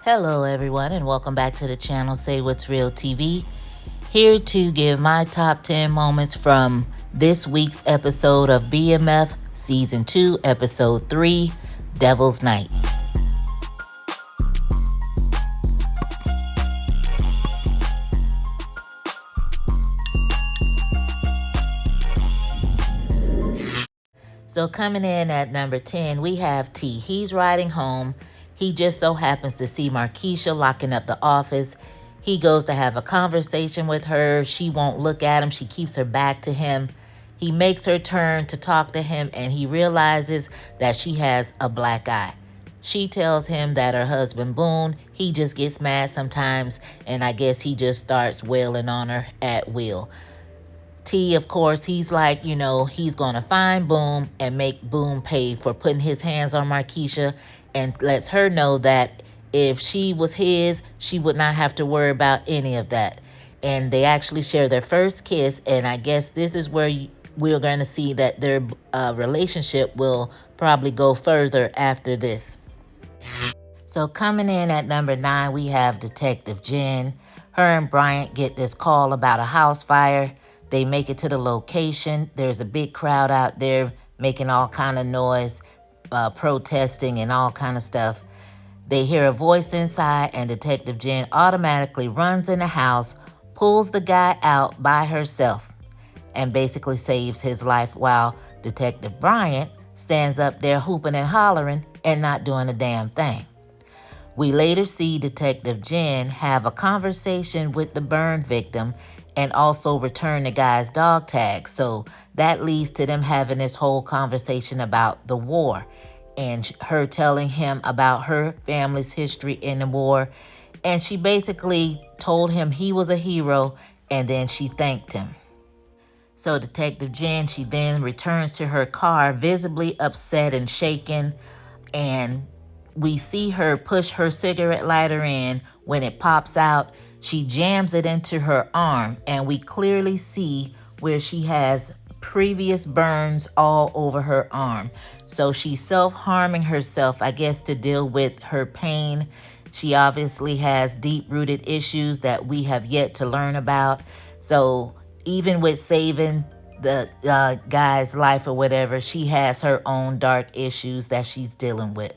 Hello everyone and welcome back to the channel Say What's Real TV. Here to give my top 10 moments from this week's episode of BMF Season 2, Episode 3, Devil's Night. So coming in at number 10, we have T. He's riding home. He just so happens to see Markeisha locking up the office. He goes to have a conversation with her. She won't look at him. She keeps her back to him. He makes her turn to talk to him, and he realizes that she has a black eye. She tells him that her husband, Boone, he just gets mad sometimes, and I guess he just starts wailing on her at will. T, of course, he's like, he's going to find Boone and make Boone pay for putting his hands on Markeisha, and lets her know that if she was his, she would not have to worry about any of that. And they actually share their first kiss, and I guess this is where we're going to see that their relationship will probably go further after this. So coming in at number 9, we have Detective Jen. Her and Bryant get this call about a house fire. They make it to the location. There's a big crowd out there making all kind of noise, protesting and all kind of stuff. They hear a voice inside, and Detective Jen automatically runs in the house, pulls the guy out by herself, and basically saves his life, while Detective Bryant stands up there hooping and hollering and not doing a damn thing. We later see Detective Jen have a conversation with the burn victim and also return the guy's dog tag. So that leads to them having this whole conversation about the war and her telling him about her family's history in the war. And she basically told him he was a hero, and then she thanked him. So Detective Jen, she then returns to her car, visibly upset and shaken, and we see her push her cigarette lighter in. When it pops out, she jams it into her arm, and we clearly see where she has previous burns all over her arm. So she's self-harming herself, I guess, to deal with her pain. She obviously has deep-rooted issues that we have yet to learn about. So even with saving the guy's life or whatever, she has her own dark issues that she's dealing with.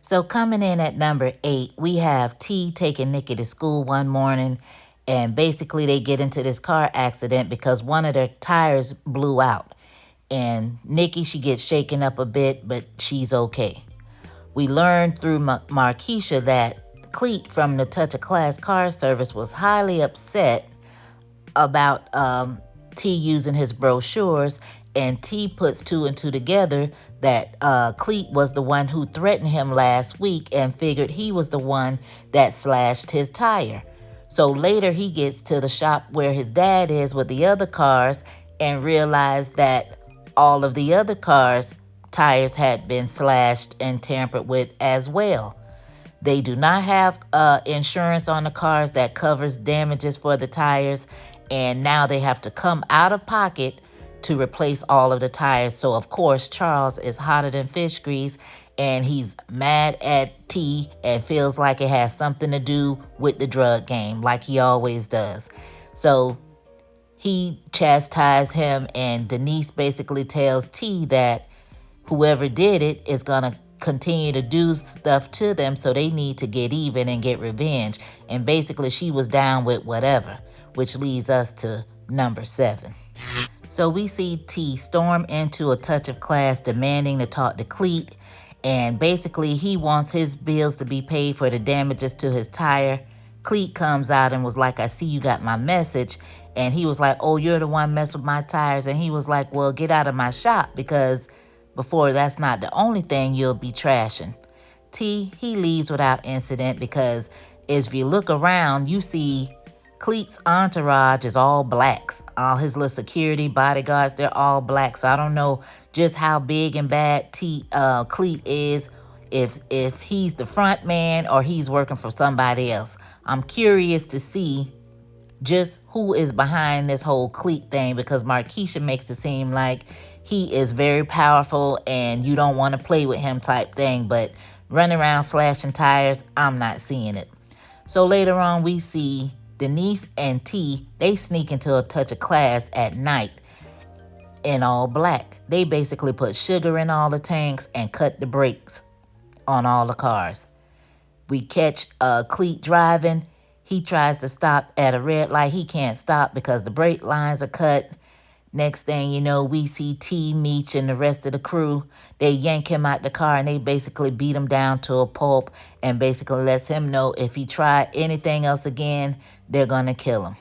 So coming in at number 8, we have T taking Nikki to school one morning, and basically they get into this car accident because one of their tires blew out. And Nikki, she gets shaken up a bit, but she's okay. We learned through Markeisha that Cleet from the Touch of Class car service was highly upset about T using his brochures, and T puts 2 and 2 together that Cleet was the one who threatened him last week and figured he was the one that slashed his tire. So later he gets to the shop where his dad is with the other cars and realized that all of the other cars' tires had been slashed and tampered with as well. They do not have insurance on the cars that covers damages for the tires, and now they have to come out of pocket to replace all of the tires. So of course Charles is hotter than fish grease, and he's mad at T and feels like it has something to do with the drug game, like he always does. So he chastises him, and Denise basically tells T that whoever did it is gonna continue to do stuff to them, so they need to get even and get revenge. And basically she was down with whatever, which leads us to number 7. So we see T storm into a Touch of Class demanding to talk to Cleet, and basically he wants his bills to be paid for the damages to his tire. Cleet comes out and was like, I see you got my message. And he was like, oh, you're the one messed with my tires. And he was like, well, get out of my shop, because before that's not the only thing you'll be trashing. T, he leaves without incident, because if you look around, you see Cleet's entourage is all blacks. All his little security bodyguards, they're all black. So I don't know just how big and bad Cleet is, if he's the front man or he's working for somebody else. I'm curious to see just who is behind this whole Cleet thing, because Markeisha makes it seem like he is very powerful and you don't want to play with him type thing. But running around slashing tires. I'm not seeing it. So later on, we see Denise and T, they sneak into a touch of class at night in all black. They basically put sugar in all the tanks and cut the brakes on all the cars. We catch Cleet driving. He tries to stop at a red light. He can't stop because the brake lines are cut. Next thing you know, we see T, Meech, and the rest of the crew. They yank him out the car and they basically beat him down to a pulp and basically lets him know if he try anything else again, they're going to kill him.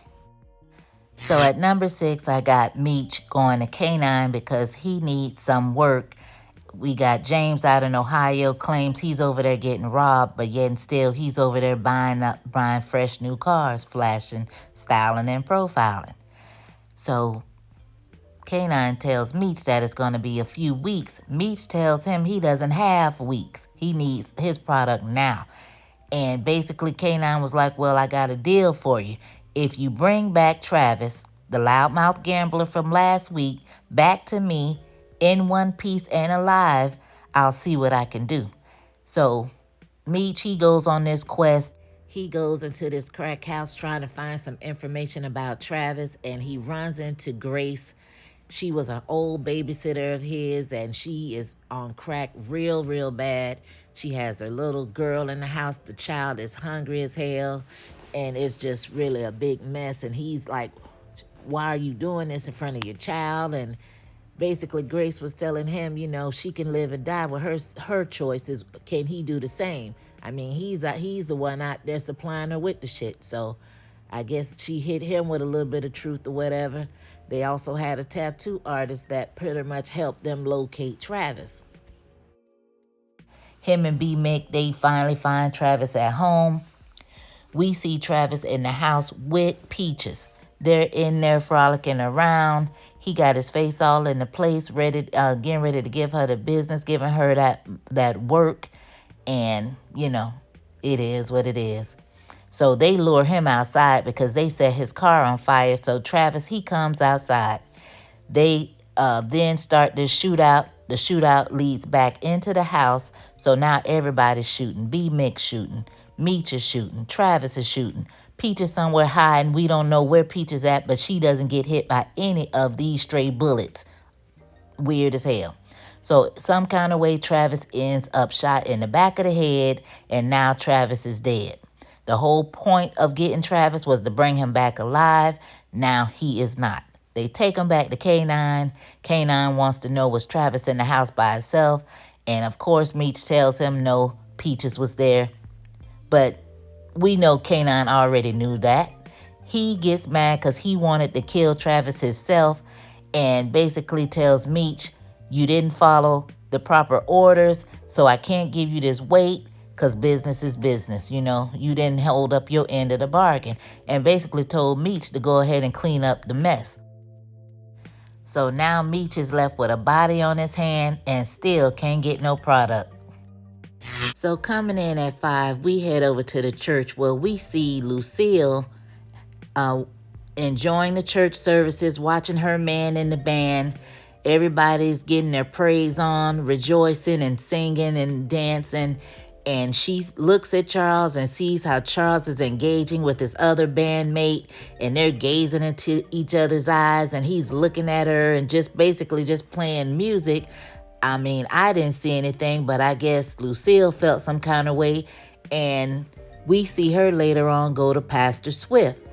So at number 6, I got Meech going to K9 because he needs some work. We got James out in Ohio, claims he's over there getting robbed, but yet and still he's over there buying fresh new cars, flashing, styling, and profiling. So K9 tells Meech that it's going to be a few weeks. Meech tells him he doesn't have weeks. He needs his product now. And basically K9 was like, well, I got a deal for you. If you bring back Travis, the loudmouth gambler from last week, back to me in one piece and alive, I'll see what I can do. So Meech, he goes on this quest. He goes into this crack house trying to find some information about Travis, and he runs into Grace. She was an old babysitter of his, and she is on crack real bad. She has her little girl in the house. The child is hungry as hell, and it's just really a big mess. And he's like, why are you doing this in front of your child? And basically Grace was telling him, you know, she can live and die with her choices. Can he do the same? I mean, he's the one out there supplying her with the shit. So I guess she hit him with a little bit of truth or whatever. They also had a tattoo artist that pretty much helped them locate Travis. Him and B-Mick, they finally find Travis at home. We see Travis in the house with Peaches. They're in there frolicking around. He got his face all in the place, getting ready to give her the business, giving her that work. And, you know, it is what it is. So they lure him outside because they set his car on fire. So Travis, he comes outside. They then start this shootout. The shootout leads back into the house. So now everybody's shooting. B-Mick shooting. Meech is shooting. Travis is shooting. Peach is somewhere high, and we don't know where Peach is at, but she doesn't get hit by any of these stray bullets. Weird as hell. So some kind of way, Travis ends up shot in the back of the head, and now Travis is dead. The whole point of getting Travis was to bring him back alive. Now he is not. They take him back to K9. K9 wants to know, was Travis in the house by himself? And of course, Meech tells him no, Peaches was there. But we know K9 already knew that. He gets mad because he wanted to kill Travis himself and basically tells Meech, you didn't follow the proper orders, so I can't give you this weight because business is business. You know, you didn't hold up your end of the bargain, and basically told Meech to go ahead and clean up the mess. So now Meech is left with a body on his hand and still can't get no product. So coming in at 5, we head over to the church where we see Lucille enjoying the church services, watching her man in the band. Everybody's getting their praise on, rejoicing and singing and dancing. And she looks at Charles and sees how Charles is engaging with his other bandmate, and they're gazing into each other's eyes, and he's looking at her and just basically just playing music. I mean, I didn't see anything, but I guess Lucille felt some kind of way. And we see her later on go to Pastor Swift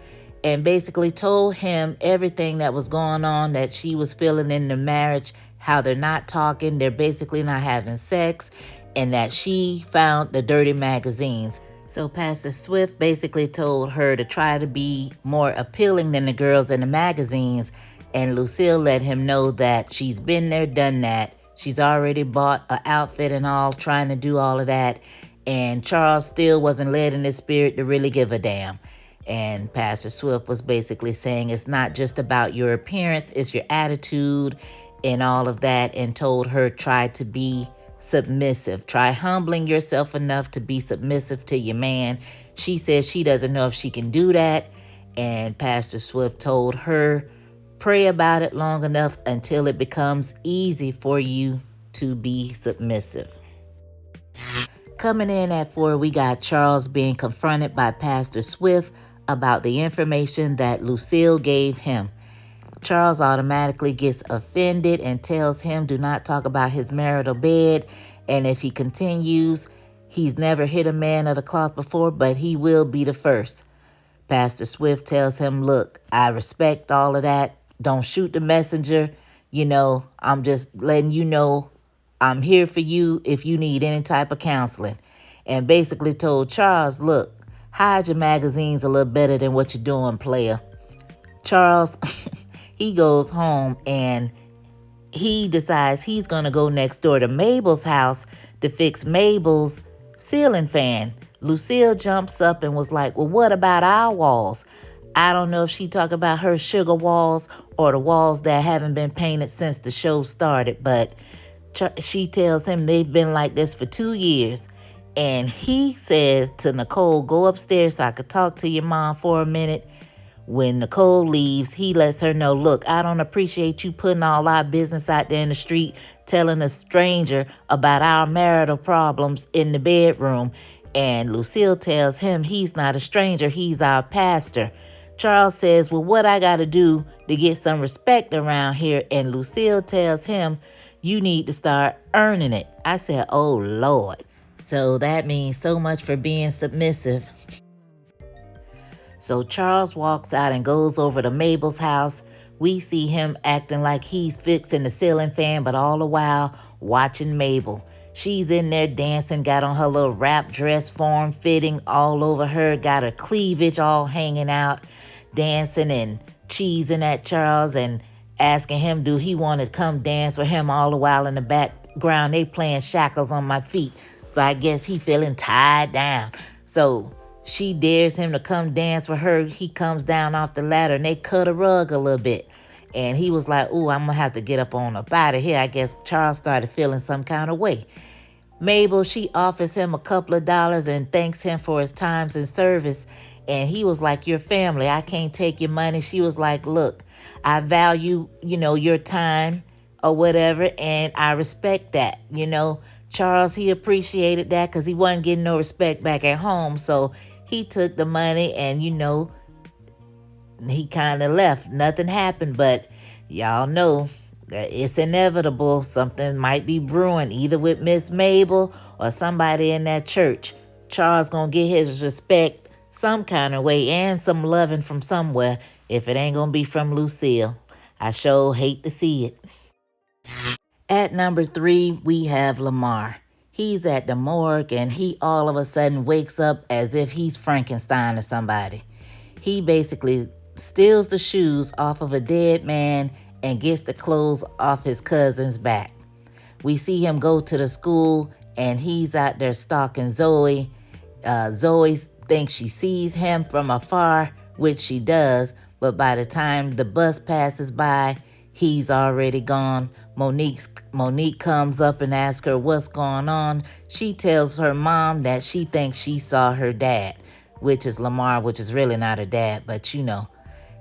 and basically told him everything that was going on, that she was feeling in the marriage, how they're not talking, they're basically not having sex, and that she found the dirty magazines. So Pastor Swift basically told her to try to be more appealing than the girls in the magazines, and Lucille let him know that she's been there, done that. She's already bought an outfit and all, trying to do all of that, and Charles still wasn't led in his spirit to really give a damn. And Pastor Swift was basically saying it's not just about your appearance, it's your attitude and all of that, and told her try to be submissive. Try humbling yourself enough to be submissive to your man. She says she doesn't know if she can do that, and Pastor Swift told her, pray about it long enough until it becomes easy for you to be submissive. Coming in at 4, we got Charles being confronted by Pastor Swift about the information that Lucille gave him. Charles automatically gets offended and tells him do not talk about his marital bed, and if he continues, he's never hit a man of the cloth before, but he will be the first. Pastor Swift tells him, look, I respect all of that. Don't shoot the messenger. I'm just letting you know I'm here for you if you need any type of counseling. And basically told Charles, look, hide your magazines a little better than what you're doing, player. Charles, he goes home and he decides he's going to go next door to Mabel's house to fix Mabel's ceiling fan. Lucille jumps up and was like, well, what about our walls? I don't know if she talked about her sugar walls or the walls that haven't been painted since the show started, but she tells him they've been like this for 2 years. And he says to Nicole, go upstairs so I could talk to your mom for a minute. When Nicole leaves, he lets her know, look, I don't appreciate you putting all our business out there in the street, telling a stranger about our marital problems in the bedroom. And Lucille tells him he's not a stranger, he's our pastor. Charles says, well, what I got to do to get some respect around here? And Lucille tells him, you need to start earning it. I said, oh, Lord. So that means so much for being submissive. So Charles walks out and goes over to Mabel's house. We see him acting like he's fixing the ceiling fan, but all the while watching Mabel. She's in there dancing, got on her little wrap dress, form fitting all over her, got her cleavage all hanging out, dancing and cheesing at Charles and asking him, do he want to come dance with him? All the while in the background, they playing Shackles on My Feet. So I guess he feeling tied down. So she dares him to come dance with her. He comes down off the ladder and they cut a rug a little bit. And he was like, ooh, I'm going to have to get up out of here. I guess Charles started feeling some kind of way. Mabel, she offers him a couple of dollars and thanks him for his times and service. And he was like, your family, I can't take your money. She was like, look, I value, your time or whatever. And I respect that, Charles, he appreciated that because he wasn't getting no respect back at home. So he took the money and, he kind of left. Nothing happened, but y'all know that it's inevitable. Something might be brewing either with Miss Mabel or somebody in that church. Charles gonna get his respect some kind of way and some loving from somewhere if it ain't gonna be from Lucille. I sure hate to see it. At number 3, we have Lamar. He's at the morgue and he all of a sudden wakes up as if he's Frankenstein or somebody. He basically steals the shoes off of a dead man and gets the clothes off his cousin's back. We see him go to the school and he's out there stalking Zoe. Zoe thinks she sees him from afar, which she does, but by the time the bus passes by, he's already gone. Monique comes up and asks her what's going on. She tells her mom that she thinks she saw her dad, which is Lamar, which is really not her dad, but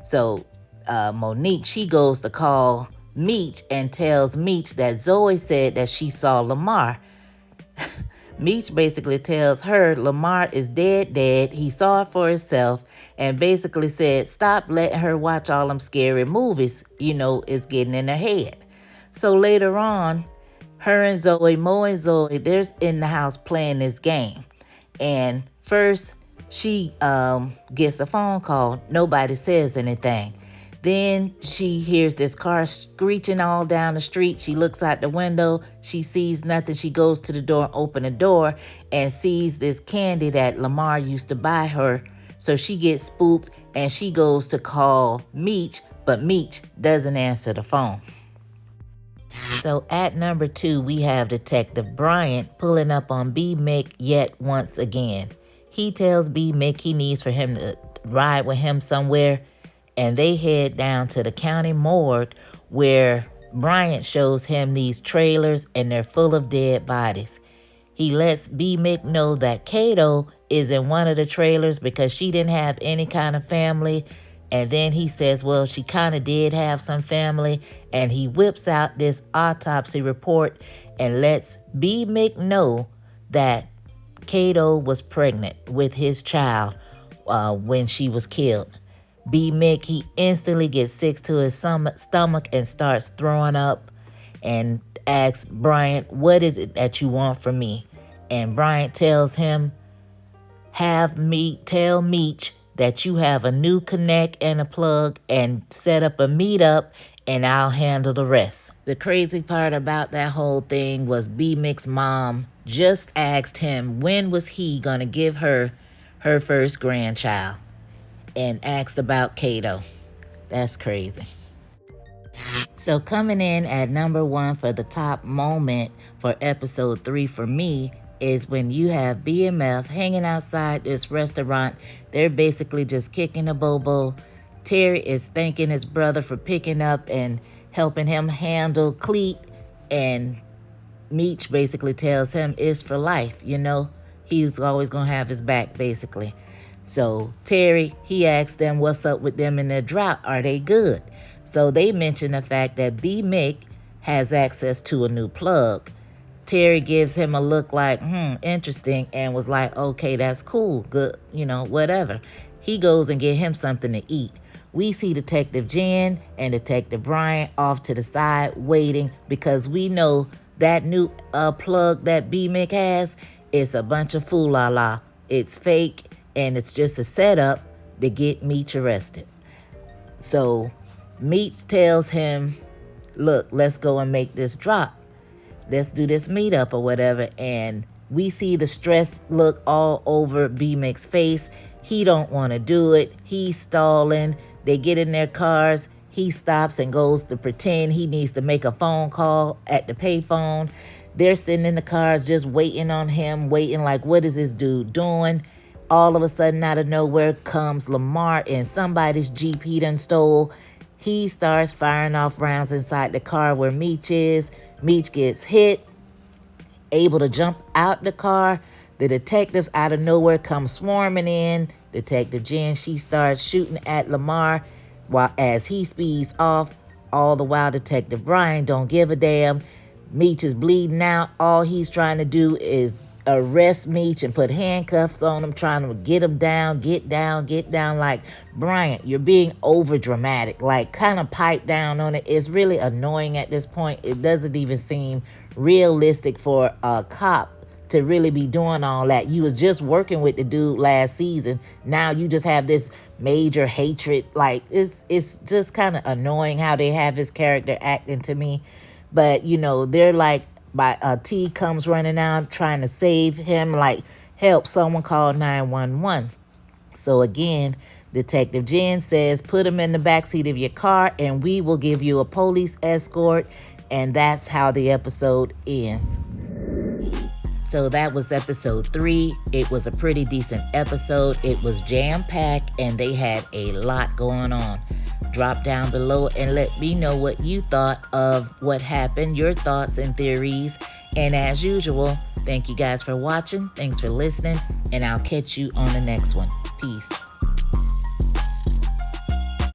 So Monique, she goes to call Meech and tells Meech that Zoe said that she saw Lamar. Meech basically tells her Lamar is dead. He saw it for himself and basically said, stop letting her watch all them scary movies. It's getting in her head. So later on, her and Zoe, Mo and Zoe, they're in the house playing this game. And first, she gets a phone call. Nobody says anything. Then she hears this car screeching all down the street. She looks out the window. She sees nothing. She goes to the door, open the door, and sees this candy that Lamar used to buy her. So she gets spooked, and she goes to call Meech, but Meech doesn't answer the phone. So at number 2, we have Detective Bryant pulling up on B. Mick yet once again. He tells B. Mick he needs for him to ride with him somewhere, and they head down to the county morgue where Bryant shows him these trailers and they're full of dead bodies. He lets B. Mick know that Kato is in one of the trailers because she didn't have any kind of family. And then he says, well, she kind of did have some family. And he whips out this autopsy report and lets B. Mick know that Kato was pregnant with his child when she was killed. B. Mick, he instantly gets sick to his stomach and starts throwing up and asks Bryant, what is it that you want from me? And Bryant tells him, tell Meech that you have a new connect and a plug and set up a meetup and I'll handle the rest. The crazy part about that whole thing was B. Mick's mom just asked him when was he gonna give her her first grandchild and asked about Kato. That's crazy. So coming in at number 1 for the top moment for episode 3 for me is when you have BMF hanging outside this restaurant. They're basically just kicking a bobo. Terry is thanking his brother for picking up and helping him handle Cleet, and Meech basically tells him it's for life, you know. He's always gonna have his back, basically. So Terry, he asks them what's up with them in their drop. Are they good? So they mention the fact that B. Mick has access to a new plug. Terry gives him a look like, interesting, and was like, okay, that's cool, good, you know, whatever. He goes and get him something to eat. We see Detective Jen and Detective Bryant off to the side waiting because we know that new plug that B. Mick has is a bunch of fool-la-la. It's fake, and it's just a setup to get Meech arrested. So Meech tells him, look, let's go and make this drop. Let's do this meetup or whatever. And we see the stress look all over B. Mick's face. He don't want to do it. He's stalling. They get in their cars. He stops and goes to pretend he needs to make a phone call at the payphone. They're sitting in the cars just waiting on him, waiting like, what is this dude doing? All of a sudden, out of nowhere, comes Lamar in somebody's Jeep he done stole. He starts firing off rounds inside the car where Meech is. Meech gets hit, able to jump out the car. The detectives out of nowhere come swarming in. Detective Jen, she starts shooting at Lamar as he speeds off. All the while, Detective Brian don't give a damn. Meech is bleeding out. All he's trying to do is arrest Meech and put handcuffs on him, trying to get him down, get down. Like, Bryant, you're being over dramatic. Like, kind of pipe down on it. It's really annoying at this point. It doesn't even seem realistic for a cop to really be doing all that. You was just working with the dude last season. Now you just have this major hatred. Like, it's just kind of annoying how they have his character acting to me. But, you know, they're like, T comes running out trying to save him, like, help, someone call 911. So again, Detective Jen says, put him in the backseat of your car and we will give you a police escort. And that's how the episode ends. So that was episode 3. It was a pretty decent episode. It was jam-packed and they had a lot going on. Drop down below and let me know what you thought of what happened, your thoughts and theories. And as usual, thank you guys for watching. Thanks for listening, and I'll catch you on the next one. Peace.